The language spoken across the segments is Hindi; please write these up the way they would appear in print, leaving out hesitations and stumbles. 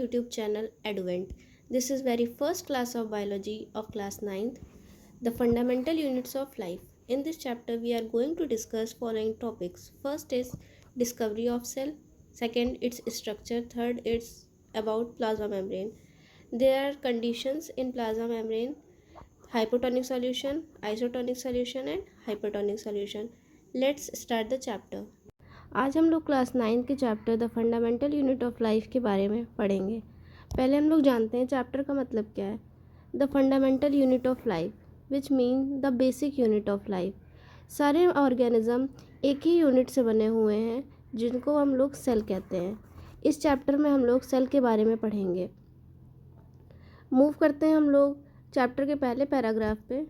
YouTube channel Advent. This is very first class of biology of class 9th, the fundamental units of life. In this chapter we are going to discuss following topics. First is discovery of cell, second its structure, third it's about plasma membrane. There are conditions in plasma membrane: hypotonic solution, isotonic solution and hypertonic solution. Let's start the chapter. आज हम लोग क्लास 9 के chapter the fundamental unit of life के बारे में पढ़ेंगे। पहले हम लोग जानते हैं चैप्टर का मतलब क्या है। The fundamental unit of life which mean the basic unit of life. सारे ऑर्गेनिज्म एक ही यूनिट से बने हुए हैं जिनको हम लोग सेल कहते हैं। इस चैप्टर में हम लोग सेल के बारे में पढ़ेंगे। मूव करते हैं हम लोग चैप्टर के पहले पैराग्राफ पे।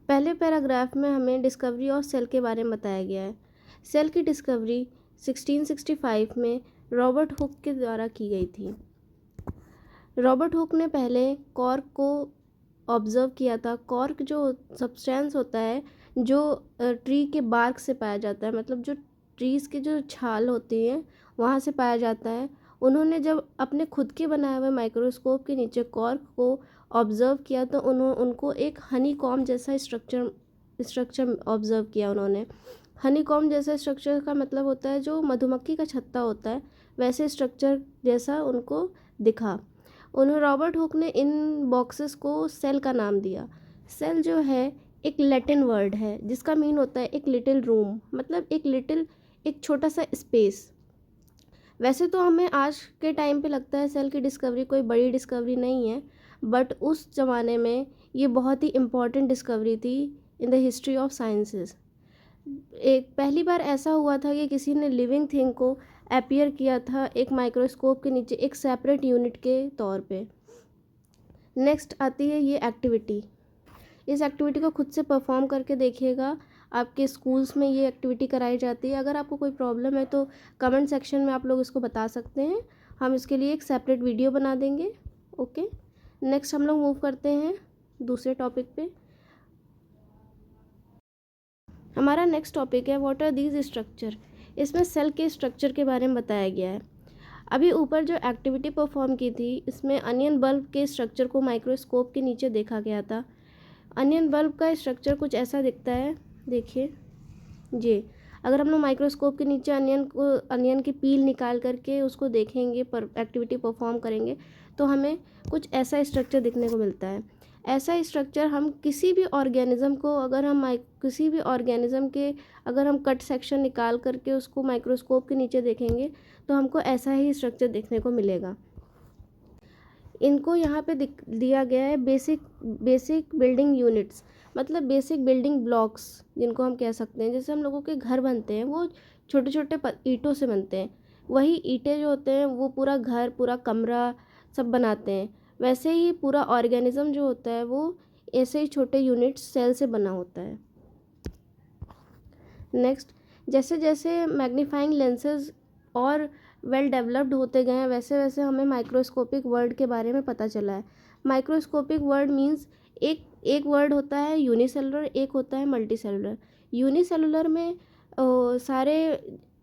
पहले पैराग्राफ में हमें डिस्कवरी ऑफ सेल के बारे में बताया गया है। सेल की डिस्कवरी 1665 में रॉबर्ट हुक के द्वारा की गई थी। रॉबर्ट हुक ने पहले कॉर्क को ऑब्जर्व किया था। कॉर्क जो सब्सटेंस होता है जो ट्री के बार्क से पाया जाता है, मतलब जो ट्रीज़ की जो छाल होती है वहाँ से पाया जाता है। उन्होंने जब अपने खुद के बनाए हुए माइक्रोस्कोप के नीचे कॉर्क को ऑब्ज़र्व किया तो उनको एक हनी कॉम जैसा स्ट्रक्चर ऑब्ज़र्व किया उन्होंने। हनी कॉम जैसा स्ट्रक्चर का मतलब होता है जो मधुमक्खी का छत्ता होता है, वैसे स्ट्रक्चर जैसा उनको दिखा। रॉबर्ट हुक ने इन बॉक्सेस को सेल का नाम दिया। सेल जो है एक लैटिन वर्ड है जिसका मीन होता है एक लिटिल रूम, मतलब एक छोटा सा स्पेस। वैसे तो हमें आज के टाइम पे लगता है सेल की डिस्कवरी कोई बड़ी डिस्कवरी नहीं है, बट उस ज़माने में ये बहुत ही इम्पॉर्टेंट डिस्कवरी थी in the history of sciences. एक पहली बार ऐसा हुआ था कि किसी ने लिविंग थिंग को अपीयर किया था एक माइक्रोस्कोप के नीचे एक सेपरेट यूनिट के तौर पे। नेक्स्ट आती है ये एक्टिविटी। इस एक्टिविटी को खुद से परफॉर्म करके देखिएगा। आपके स्कूल्स में ये एक्टिविटी कराई जाती है। अगर आपको कोई प्रॉब्लम है तो कमेंट सेक्शन में आप लोग इसको बता सकते हैं, हम इसके लिए एक सेपरेट वीडियो बना देंगे। ओके, नेक्स्ट हम लोग मूव करते हैं दूसरे टॉपिक पे। हमारा नेक्स्ट टॉपिक है व्हाट आर दीज स्ट्रक्चर। इसमें सेल के स्ट्रक्चर के बारे में बताया गया है। अभी ऊपर जो एक्टिविटी परफॉर्म की थी इसमें अनियन बल्ब के स्ट्रक्चर को माइक्रोस्कोप के नीचे देखा गया था। अनियन बल्ब का स्ट्रक्चर कुछ ऐसा दिखता है, देखिए जी। अगर हम लोग माइक्रोस्कोप के नीचे अनियन की पील निकाल करके उसको देखेंगे, पर एक्टिविटी परफॉर्म करेंगे तो हमें कुछ ऐसा स्ट्रक्चर दिखने को मिलता है। ऐसा स्ट्रक्चर हम किसी भी ऑर्गेनिज्म को अगर हम कट सेक्शन निकाल करके उसको माइक्रोस्कोप के नीचे देखेंगे तो हमको ऐसा ही स्ट्रक्चर देखने को मिलेगा। इनको यहाँ पे दिया गया है बेसिक बिल्डिंग यूनिट्स, मतलब बेसिक बिल्डिंग ब्लॉक्स जिनको हम कह सकते हैं। जैसे हम लोगों के घर बनते हैं वो छोटे छोटे ईंटों से बनते हैं, वही ईंटें जो होते हैं वो पूरा घर, पूरा कमरा सब बनाते हैं। वैसे ही पूरा ऑर्गेनिज्म जो होता है वो ऐसे ही छोटे यूनिट्स सेल से बना होता है। नेक्स्ट, जैसे जैसे मैग्नीफाइंग लेंसेज और वेल डेवलप्ड होते गए हैं वैसे वैसे हमें माइक्रोस्कोपिक वर्ड के बारे में पता चला है। माइक्रोस्कोपिक वर्ड मीन्स एक वर्ड होता है यूनिसेलुलर, एक होता है मल्टीसेलुलर। यूनिसेलुलर में सारे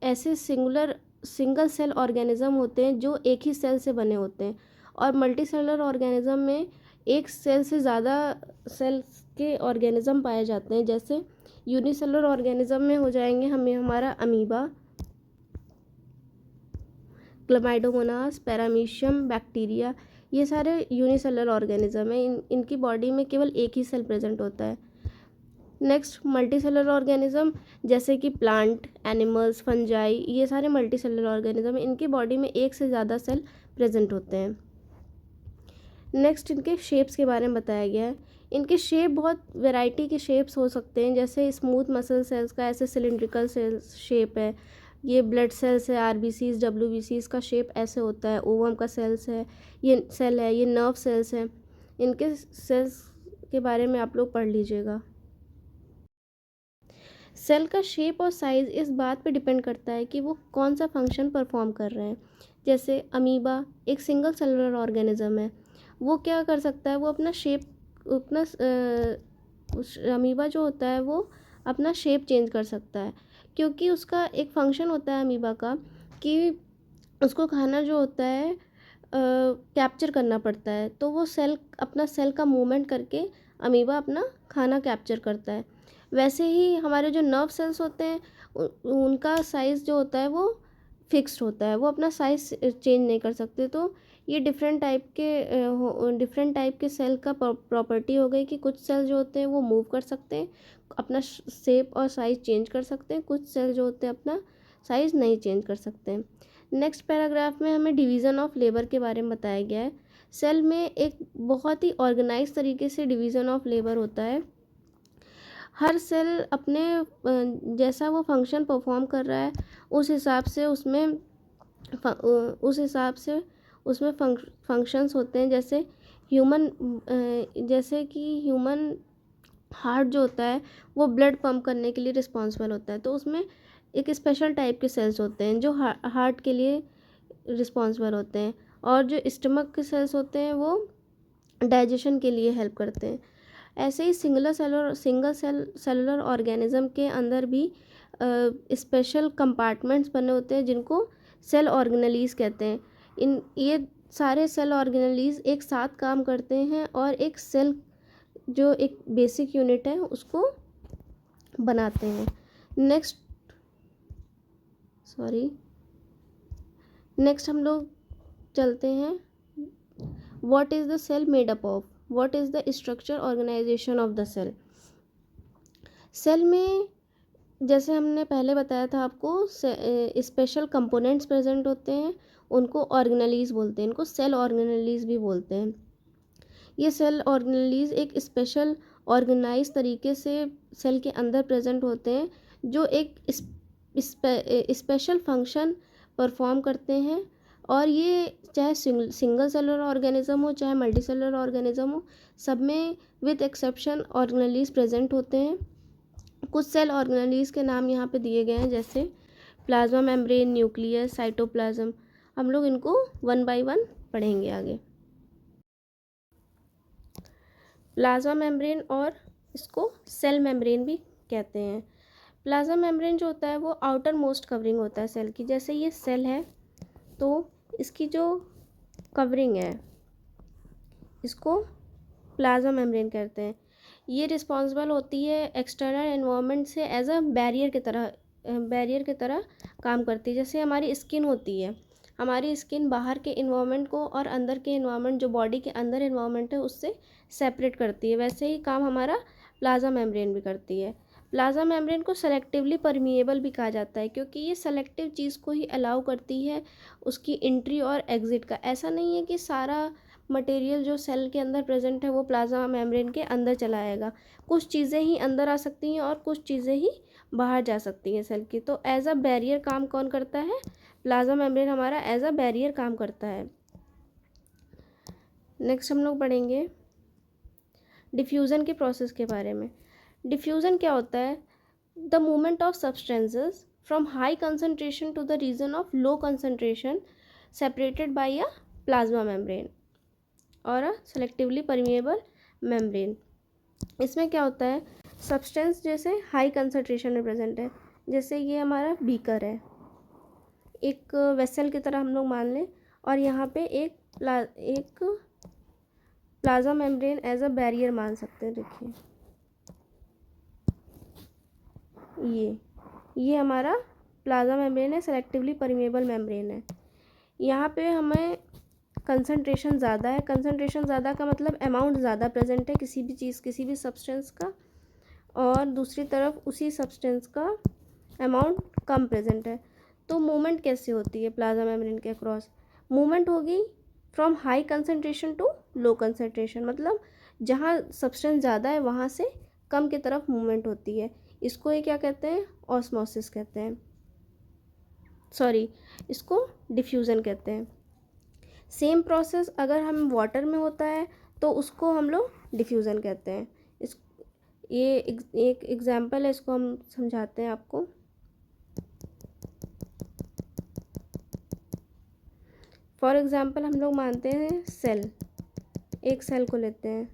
ऐसे सिंगल सेल ऑर्गेनिज्म होते हैं जो एक ही सेल से बने होते हैं, और मल्टीसेलुलर ऑर्गेनिज्म में एक सेल से ज़्यादा सेल के ऑर्गेनिज्म पाए जाते हैं। जैसे यूनिसेलुलर ऑर्गेनिज्म में हो जाएंगे हमारा अमीबा, क्लमाइडोमोनास, पैरामीशियम, बैक्टीरिया, ये सारे यूनिसेलुलर ऑर्गेनिज्म हैं। इनकी बॉडी में केवल एक ही सेल प्रेजेंट होता है। नेक्स्ट, मल्टीसेलुलर ऑर्गेनिज्म जैसे कि प्लांट, एनिमल्स, फंजाई, ये सारे मल्टीसेलुलर ऑर्गेनिज्म, इनकी बॉडी में एक से ज़्यादा सेल प्रेजेंट होते हैं। नेक्स्ट, इनके शेप्स के बारे में बताया गया है। इनके शेप बहुत वैरायटी के शेप्स हो सकते हैं। जैसे स्मूथ मसल सेल्स का ऐसे सिलिंड्रिकल सेल्स शेप है, ये ब्लड सेल्स है, आरबीसीज, डब्ल्यूबीसीज का शेप ऐसे होता है, ओवम का सेल है, ये नर्व सेल्स हैं। इनके सेल्स के बारे में आप लोग पढ़ लीजिएगा। सेल का शेप और साइज़ इस बात पे डिपेंड करता है कि वो कौन सा फंक्शन परफॉर्म कर रहे हैं। जैसे अमीबा एक सिंगल सेलुलर ऑर्गेनिज्म है, वो क्या कर सकता है, वो अमीबा जो होता है वो अपना शेप चेंज कर सकता है, क्योंकि उसका एक फंक्शन होता है अमीबा का कि उसको खाना जो होता है कैप्चर करना पड़ता है, तो वो सेल अपना सेल का मूवमेंट करके अमीबा अपना खाना कैप्चर करता है। वैसे ही हमारे जो नर्व सेल्स होते हैं उनका साइज़ जो होता है वो फिक्स्ड होता है, वो अपना साइज़ चेंज नहीं कर सकते। तो ये डिफरेंट टाइप के सेल का प्रॉपर्टी हो गई कि कुछ सेल जो होते हैं वो मूव कर सकते हैं, अपना शेप और साइज़ चेंज कर सकते हैं, कुछ सेल जो होते हैं अपना साइज़ नहीं चेंज कर सकते हैं। नेक्स्ट पैराग्राफ में हमें डिवीज़न ऑफ लेबर के बारे में बताया गया है। सेल में एक बहुत ही ऑर्गेनाइज तरीके से डिवीज़न ऑफ लेबर होता है। हर सेल अपने जैसा वो फंक्शन परफॉर्म कर रहा है उस हिसाब से उसमें फंक्शंस होते हैं। जैसे कि ह्यूमन हार्ट जो होता है वो ब्लड पंप करने के लिए रिस्पॉन्सिबल होता है, तो उसमें एक स्पेशल टाइप के सेल्स होते हैं जो हार्ट के लिए रिस्पॉन्सिबल होते हैं, और जो स्टमक के सेल्स होते हैं वो डाइजेशन के लिए हेल्प करते हैं। ऐसे ही सिंगल सेलुलर ऑर्गेनिज्म के अंदर भी स्पेशल कंपार्टमेंट्स बने होते हैं जिनको सेल ऑर्गेनेलीज कहते हैं। ये सारे सेल ऑर्गेनेलीज एक साथ काम करते हैं और एक सेल जो एक बेसिक यूनिट है उसको बनाते हैं। नेक्स्ट हम लोग चलते हैं, what is the cell made up of, what is the structure organisation of the cell. Cell में जैसे हमने पहले बताया था आपको, स्पेशल कंपोनेंट्स प्रेजेंट होते हैं, उनको ऑर्गेनेलीज बोलते हैं, इनको सेल ऑर्गेनेलीज भी बोलते हैं। ये सेल ऑर्गेनेलीज एक स्पेशल ऑर्गेनाइज तरीके से सेल के अंदर प्रेजेंट होते हैं जो एक स्पेशल फंक्शन परफॉर्म करते हैं। और ये चाहे सिंगल सेलुलर ऑर्गेनिज्म हो चाहे मल्टी सेलुलर ऑर्गेनिज्म हो, सब में विद एक्सेप्शन ऑर्गेनेलीज प्रेजेंट होते हैं। कुछ सेल ऑर्गेनेलीज के नाम यहाँ पे दिए गए हैं, जैसे प्लाज्मा मेम्ब्रेन, न्यूक्लियस, साइटोप्लाज्म। हम लोग इनको वन बाय वन पढ़ेंगे आगे। प्लाज्मा मेम्ब्रेन, और इसको सेल मेम्ब्रेन भी कहते हैं। प्लाज्मा मेम्ब्रेन जो होता है वो आउटर मोस्ट कवरिंग होता है सेल की। जैसे ये सेल है तो इसकी जो कवरिंग है इसको प्लाज्मा मेम्ब्रेन कहते हैं। ये रिस्पॉन्सिबल होती है एक्सटर्नल एनवायरनमेंट से एज अ बैरियर की तरह काम करती है। जैसे हमारी स्किन होती है, हमारी स्किन बाहर के इन्वायरमेंट को और अंदर के इन्वायरमेंट, जो बॉडी के अंदर इन्वायरमेंट है, उससे सेपरेट करती है। वैसे ही काम हमारा प्लाज्मा मेम्ब्रेन भी करती है। प्लाज्मा मेम्ब्रेन को सेलेक्टिवली परमिएबल भी कहा जाता है, क्योंकि ये सेलेक्टिव चीज़ को ही अलाउ करती है उसकी एंट्री और एग्ज़िट का। ऐसा नहीं है कि सारा मटेरियल जो सेल के अंदर प्रेजेंट है वो प्लाज्मा मेम्ब्रेन के अंदर चला आएगा। कुछ चीज़ें ही अंदर आ सकती हैं और कुछ चीज़ें ही बाहर जा सकती हैं सेल की। तो एज अ बैरियर काम कौन करता है? प्लाज्मा मेम्ब्रेन हमारा एज अ बैरियर काम करता है। नेक्स्ट हम लोग पढ़ेंगे डिफ्यूज़न के प्रोसेस के बारे में। डिफ्यूज़न क्या होता है? The movement of substances from high concentration to the region of low concentration separated by a plasma membrane और अ सेलेक्टिवली परमिएबल मेम्ब्रेन। इसमें क्या होता है, सब्सटेंस जैसे हाई कंसनट्रेशन में प्रेजेंट है, जैसे ये हमारा बीकर है, एक वेसल की तरह हम लोग मान लें, और यहाँ पे एक plasma membrane as a barrier मान सकते हैं। देखिए ये हमारा प्लाज्मा मेम्ब्रेन है, सेलेक्टिवली परमिएबल मेम्ब्रेन है। यहाँ पे हमें कंसंट्रेशन ज़्यादा है। कंसंट्रेशन ज़्यादा का मतलब अमाउंट ज़्यादा प्रेजेंट है किसी भी चीज़, किसी भी सब्सटेंस का, और दूसरी तरफ उसी सब्सटेंस का अमाउंट कम प्रेजेंट है। तो मूवमेंट कैसे होती है प्लाज्मा मेम्ब्रेन के अक्रॉस? मूवमेंट होगी from high concentration to low concentration, मतलब जहाँ सब्सटेंस ज़्यादा है वहाँ से कम की तरफ मूवमेंट होती है। इसको ये क्या कहते हैं? ऑस्मोसिस कहते हैं, इसको डिफ्यूज़न कहते हैं। सेम प्रोसेस अगर हम वाटर में होता है तो उसको हम लोग डिफ्यूज़न कहते हैं। ये एक एग्जांपल है, इसको हम समझाते हैं आपको। फॉर एग्जांपल हम लोग मानते हैं सेल, एक सेल को लेते हैं,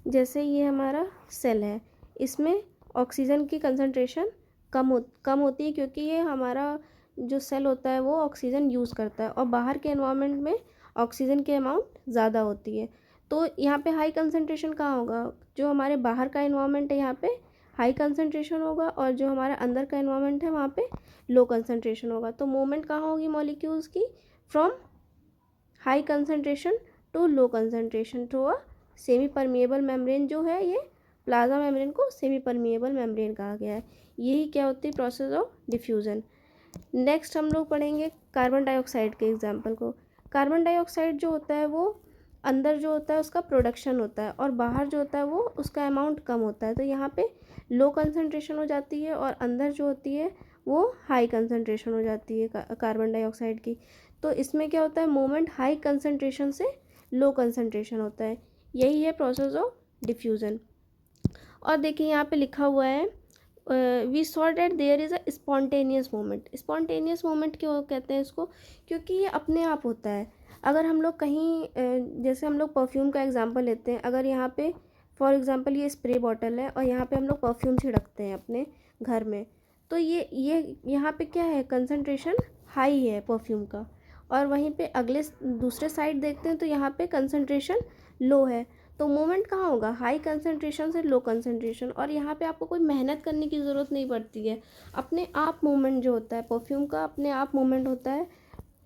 जैसे ये हमारा सेल है, इसमें ऑक्सीजन की कंसंट्रेशन कम होती है, क्योंकि ये हमारा जो सेल होता है वो ऑक्सीजन यूज़ करता है और बाहर के एनवायरनमेंट में ऑक्सीजन की अमाउंट ज़्यादा होती है। तो यहाँ पे हाई कंसंट्रेशन कहाँ होगा, जो हमारे बाहर का एनवायरनमेंट है यहाँ पे हाई कंसंट्रेशन होगा और जो हमारा अंदर का एनवायरनमेंट है वहाँ पे लो कंसंट्रेशन होगा। तो मूवमेंट कहाँ होगी मॉलिक्यूल्स की, from high concentration to low concentration through a semi permeable membrane. जो है ये प्लाज्मा मेम्ब्रेन को सेमी परमिएबल मेम्ब्रेन कहा गया है। यही क्या होती है, प्रोसेस ऑफ डिफ्यूज़न। नेक्स्ट हम लोग पढ़ेंगे कार्बन डाइऑक्साइड के एग्जाम्पल को। कार्बन डाइऑक्साइड जो होता है वो अंदर जो होता है उसका प्रोडक्शन होता है और बाहर जो होता है वो उसका अमाउंट कम होता है। तो यहाँ पे लो कंसंट्रेशन हो जाती है और अंदर जो होती है वो हाई कंसंट्रेशन हो जाती है कार्बन डाइऑक्साइड की। तो इसमें क्या होता है, मूवमेंट हाई कंसंट्रेशन से लो कंसंट्रेशन होता है। यही है प्रोसेस ऑफ डिफ्यूज़न। और देखिए यहाँ पे लिखा हुआ है we saw that there is a spontaneous movement. Spontaneous movement क्यों कहते हैं इसको, क्योंकि ये अपने आप होता है। अगर हम लोग कहीं जैसे हम लोग परफ्यूम का एग्जांपल लेते हैं, अगर यहाँ पे फॉर एग्जांपल ये स्प्रे बॉटल है और यहाँ पे हम लोग परफ्यूम छिड़कते हैं अपने घर में, तो ये यहाँ पे क्या है, कंसंट्रेशन हाई है परफ्यूम का, और वहीं पे अगले दूसरे साइड देखते हैं तो यहाँ पे कंसंट्रेशन लो है। तो मूवमेंट कहाँ होगा, हाई कंसंट्रेशन से लो कंसंट्रेशन। और यहाँ पे आपको कोई मेहनत करने की ज़रूरत नहीं पड़ती है, अपने आप मूवमेंट जो होता है परफ्यूम का अपने आप मूवमेंट होता है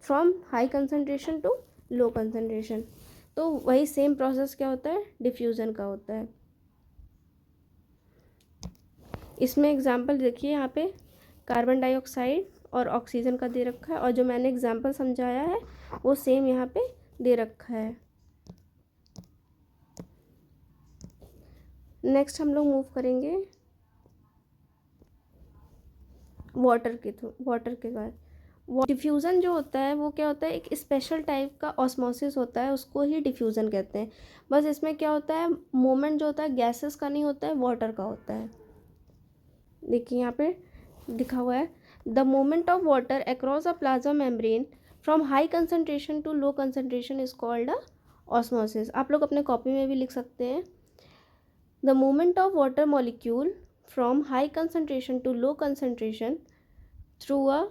from high concentration to low concentration. तो वही सेम प्रोसेस क्या होता है, डिफ्यूज़न का होता है। इसमें एग्जांपल देखिए, यहाँ पे कार्बन डाइऑक्साइड और ऑक्सीजन का दे रखा है और जो मैंने एग्जांपल समझाया है वो सेम यहाँ पे दे रखा है। नेक्स्ट हम लोग मूव करेंगे वाटर के बाद। डिफ्यूज़न जो होता है वो क्या होता है, एक स्पेशल टाइप का ऑस्मोसिस होता है, उसको ही डिफ्यूज़न कहते हैं। बस इसमें क्या होता है, मूवमेंट जो होता है गैसेस का नहीं होता है, वाटर का होता है। देखिए यहाँ पे लिखा हुआ है the movement of water across a plasma membrane from high concentration to low concentration is called a osmosis. आप लोग अपने कॉपी में भी लिख सकते हैं, the movement of water molecule from high concentration to low concentration through a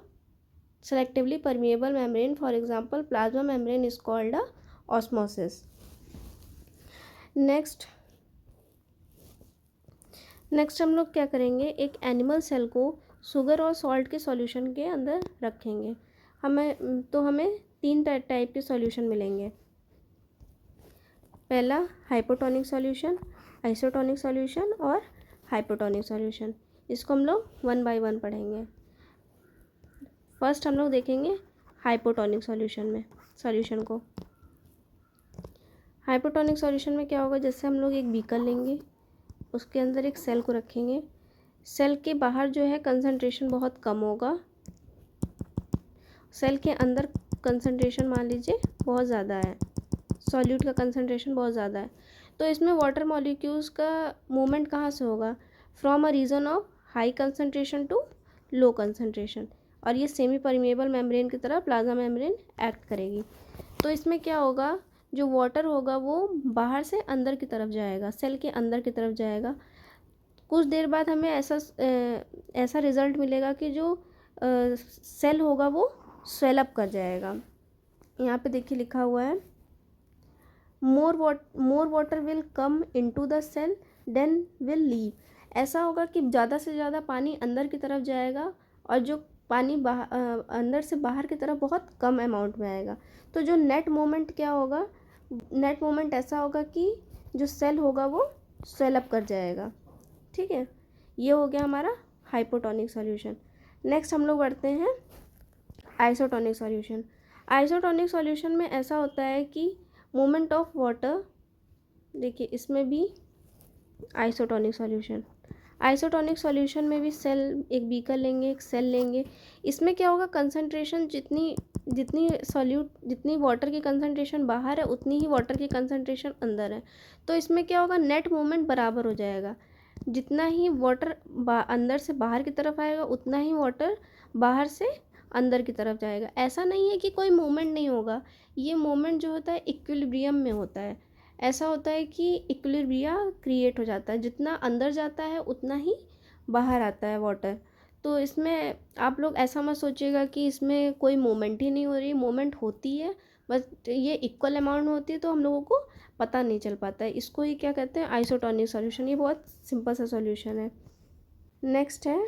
selectively permeable membrane, for example plasma membrane, is called a osmosis. next हम लोग क्या करेंगे, एक एनिमल सेल को शुगर और सॉल्ट के सॉल्यूशन के अंदर रखेंगे। हमें 3 टाइप के सॉल्यूशन मिलेंगे। पहला हाइपोटोनिक सॉल्यूशन, आइसोटोनिक सॉल्यूशन और हाइपोटोनिक सॉल्यूशन। इसको हम लोग 1 बाय 1 पढ़ेंगे। फर्स्ट हम लोग देखेंगे हाइपोटोनिक सॉल्यूशन को। हाइपोटोनिक सॉल्यूशन में क्या होगा, जैसे हम लोग एक बीकर लेंगे, उसके अंदर एक सेल को रखेंगे। सेल के बाहर जो है कंसंट्रेशन बहुत कम होगा, सेल के अंदर कंसंट्रेशन मान लीजिए बहुत ज़्यादा है, सॉल्यूट का कंसंट्रेशन बहुत ज़्यादा है। तो इसमें वाटर मॉलिक्यूल्स का मूवमेंट कहाँ से होगा, from a region of high concentration to low concentration, और ये सेमी परमिएबल मेम्ब्रेन की तरह प्लाज्मा मेम्ब्रेन एक्ट करेगी। तो इसमें क्या होगा, जो वाटर होगा वो बाहर से अंदर की तरफ जाएगा, सेल के अंदर की तरफ जाएगा। कुछ देर बाद हमें ऐसा रिज़ल्ट मिलेगा कि जो सेल होगा वो स्वेलअप कर जाएगा। यहाँ पे देखिए लिखा हुआ है more water will come into the cell then will leave. ऐसा होगा कि ज़्यादा से ज़्यादा पानी अंदर की तरफ जाएगा और जो पानी अंदर से बाहर की तरफ बहुत कम अमाउंट में आएगा। तो जो नेट मोमेंट क्या होगा, नेट मोमेंट ऐसा होगा कि जो सेल होगा वो स्वेलअप कर जाएगा। ठीक है, ये हो गया हमारा हाइपोटोनिक सॉल्यूशन। नेक्स्ट हम लोग बढ़ते हैं आइसोटोनिक सॉल्यूशन। आइसोटोनिक सॉल्यूशन में ऐसा होता है कि मोमेंट ऑफ वाटर, देखिए इसमें भी आइसोटोनिक सॉल्यूशन में भी सेल, एक बीकर लेंगे, एक सेल लेंगे। इसमें क्या होगा, कंसंट्रेशन जितनी वाटर की कंसंट्रेशन बाहर है उतनी ही वाटर की कंसंट्रेशन अंदर है। तो इसमें क्या होगा, नेट मूवमेंट बराबर हो जाएगा। जितना ही वाटर अंदर से बाहर की तरफ आएगा उतना ही वाटर बाहर से अंदर की तरफ जाएगा। ऐसा नहीं है कि कोई मूवमेंट नहीं होगा, ये मूवमेंट जो होता है इक्विलिब्रियम में होता है। ऐसा होता है कि इक्विलिब्रिया क्रिएट हो जाता है, जितना अंदर जाता है उतना ही बाहर आता है वाटर। तो इसमें आप लोग ऐसा मत सोचिएगा कि इसमें कोई मूवमेंट ही नहीं हो रही, मूवमेंट होती है, बस ये इक्वल अमाउंट में होती है तो हम लोगों को पता नहीं चल पाता है। इसको ही क्या कहते हैं, आइसोटोनिक सॉल्यूशन। ये बहुत सिंपल सा सॉल्यूशन है। नेक्स्ट है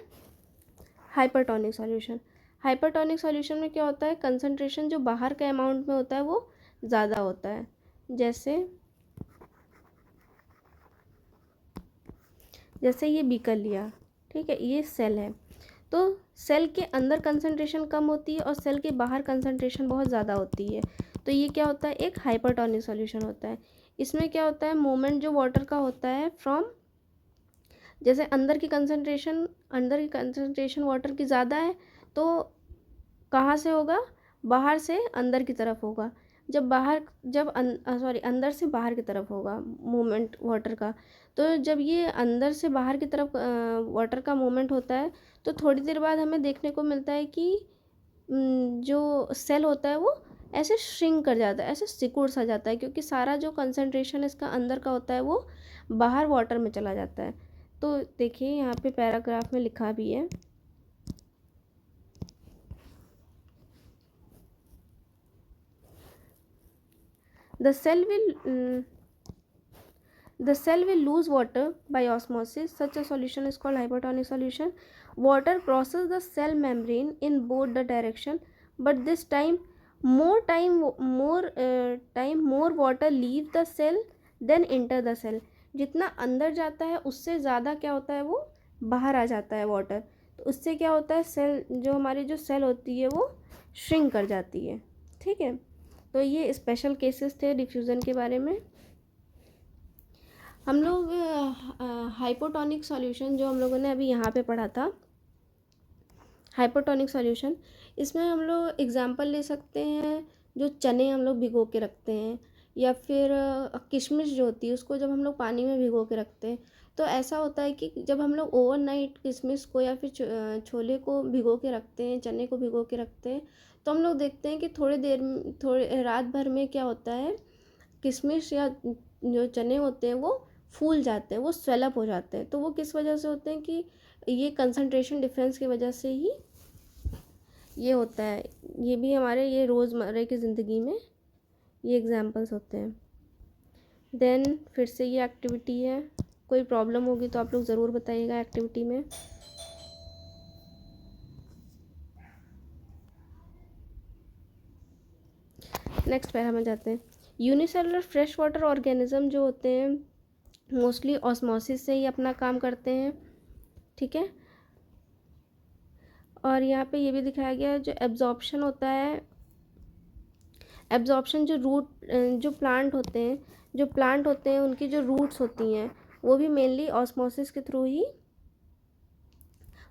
हाइपरटोनिक सॉल्यूशन। हाइपरटोनिक सॉल्यूशन में क्या होता है, कंसंट्रेशन जो बाहर के अमाउंट में होता है वो ज़्यादा होता है। जैसे ये बीकर लिया, ठीक है, ये सेल है, तो सेल के अंदर कंसंट्रेशन कम होती है और सेल के बाहर कंसंट्रेशन बहुत ज़्यादा होती है, तो ये क्या होता है, एक हाइपरटोनिक सॉल्यूशन होता है। इसमें क्या होता है, मूवमेंट जो वाटर का होता है फ्रॉम, जैसे अंदर की कंसंट्रेशन वाटर की ज़्यादा है तो कहाँ से होगा, बाहर से अंदर की तरफ होगा। अंदर से बाहर की तरफ होगा मूवमेंट वाटर का। तो जब ये अंदर से बाहर की तरफ वाटर का मूवमेंट होता है तो थोड़ी देर बाद हमें देखने को मिलता है कि जो सेल होता है वो ऐसे श्रिंक कर जाता है, ऐसे सिकुड़ सा जाता है, क्योंकि सारा जो कंसंट्रेशन इसका अंदर का होता है वो बाहर वाटर में चला जाता है। तो देखिए यहाँ पे पैराग्राफ में लिखा भी है, the cell will lose water by osmosis. Such a solution is called hypertonic solution. Water crosses the cell membrane in both the direction, but this time more water leave the cell than enter the cell. जितना अंदर जाता है उससे ज़्यादा क्या होता है, वो बाहर आ जाता है वाटर। तो उससे क्या होता है, सेल जो हमारी जो सेल होती है वो श्रिंक कर जाती है। ठीक है, तो ये स्पेशल केसेस थे डिफ्यूज़न के बारे में। हम लोग हाइपोटोनिक सॉल्यूशन जो हम लोगों ने अभी यहाँ पे पढ़ा था, हाइपोटोनिक सॉल्यूशन, इसमें हम लोग एग्जांपल ले सकते हैं, जो चने हम लोग भिगो के रखते हैं, या फिर किशमिश जो होती है उसको जब हम लोग पानी में भिगो के रखते हैं, तो ऐसा होता है कि जब हम लोग ओवरनाइट किशमिश को या फिर छोले को भिगो के रखते हैं, चने को भिगो के रखते हैं, तो हम लोग देखते हैं कि थोड़े रात भर में क्या होता है, किशमिश या जो चने होते हैं वो फूल जाते हैं, वो स्वेलअप हो जाते हैं। तो वो किस वजह से होते हैं कि ये कंसंट्रेशन डिफरेंस की वजह से ही ये होता है। ये भी हमारे ये रोज़मर्रा की ज़िंदगी में ये एग्जांपल्स होते हैं। देन फिर से ये एक्टिविटी है, कोई प्रॉब्लम होगी तो आप लोग ज़रूर बताइएगा एक्टिविटी में। नेक्स्ट पैरा में जाते हैं। यूनिसेलुलर फ्रेश वाटर ऑर्गेनिज्म जो होते हैं मोस्टली ऑस्मोसिस से ही अपना काम करते हैं। ठीक है, और यहाँ पे ये भी दिखाया गया है, जो एब्जॉर्प्शन होता है, एब्जॉर्प्शन जो प्लांट होते हैं उनकी जो रूट्स होती हैं वो भी मेनली ऑस्मोसिस के थ्रू ही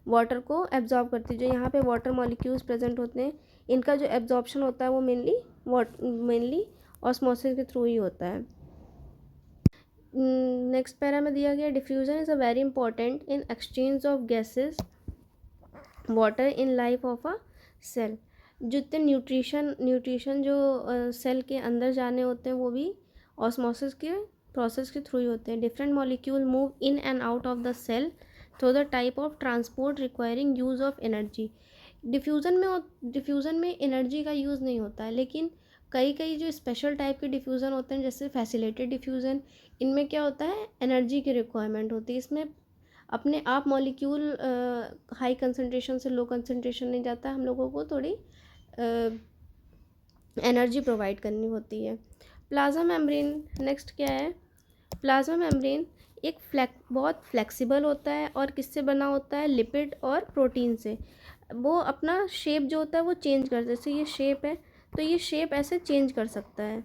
वाटर को एब्जॉर्ब करती है। जो यहाँ पे वाटर मॉलिक्यूल्स प्रेजेंट होते हैं इनका जो एब्जॉर्प्शन होता है वो मेनली ऑस्मोसिस के थ्रू ही होता है। नेक्स्ट पैरा में दिया गया, diffusion is a very important in exchange of gases water in life of a cell. जितने न्यूट्रिशन जो सेल के अंदर जाने होते हैं वो भी ऑस्मोसिस के प्रोसेस के थ्रू ही होते हैं। Different molecule move in and out of the cell through the type of transport requiring use of energy. Diffusion में एनर्जी का यूज़ नहीं होता है, लेकिन कई जो स्पेशल टाइप के डिफ्यूज़न होते हैं जैसे फैसिलिटेड डिफ्यूज़न, इनमें क्या होता है, एनर्जी की रिक्वायरमेंट होती है। इसमें अपने आप मॉलिक्यूल हाई कंसंट्रेशन से लो कंसंट्रेशन नहीं जाता, हम लोगों को थोड़ी एनर्जी प्रोवाइड करनी होती है। प्लाज्मा मेम्ब्रेन नेक्स्ट क्या है, प्लाज्मा मेम्ब्रेन एक बहुत फ्लेक्सिबल होता है और किससे बना होता है, लिपिड और प्रोटीन से। वो अपना शेप जो होता है वो चेंज कर, जैसे ये शेप है तो ये शेप ऐसे चेंज कर सकता है।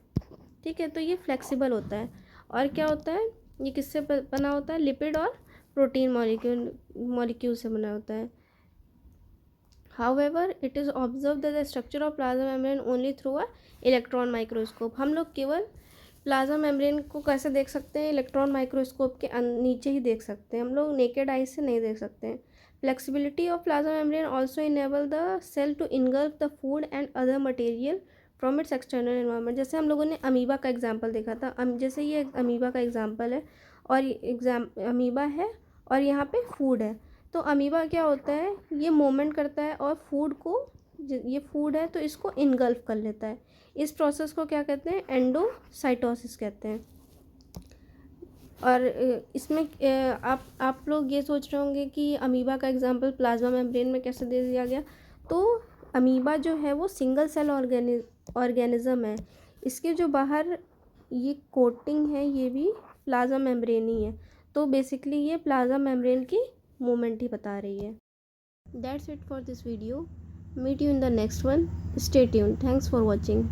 ठीक है, तो ये फ्लेक्सिबल होता है। और क्या होता है, ये किससे बना होता है, लिपिड और प्रोटीन मॉलिक्यूल से बना होता है। However, it is observed that the structure of plasma membrane only through a electron microscope. हम लोग केवल प्लाज्मा मेम्ब्रेन को कैसे देख सकते हैं, इलेक्ट्रॉन माइक्रोस्कोप के नीचे ही देख सकते हैं, हम लोग नेकेड आई से नहीं देख सकते हैं। Flexibility of plasma membrane also enable the cell to engulf the food and other material from its external environment. जैसे हम लोगों ने अमीबा का एग्जाम्पल देखा था, जैसे ये अमीबा का एग्जाम्पल है और अमीबा है और यहाँ पे फूड है, तो अमीबा क्या होता है, ये मूवमेंट करता है और फूड को, ये फूड है तो इसको इनगल्फ कर लेता है। इस प्रोसेस को क्या कहते हैं, एंडोसाइटोसिस कहते हैं। और इसमें आप लोग ये सोच रहे होंगे कि अमीबा का एग्जांपल प्लाज्मा मेम्ब्रेन में कैसे दे दिया गया। तो अमीबा जो है वो सिंगल सेल ऑर्गेनिज्म है। इसके जो बाहर ये कोटिंग है ये भी प्लाज्मा मेम्ब्रेन ही है। तो बेसिकली ये प्लाज्मा मेम्ब्रेन की मूवमेंट ही बता रही है। That's it for this video. Meet you in the next one. Stay tuned. Thanks for watching.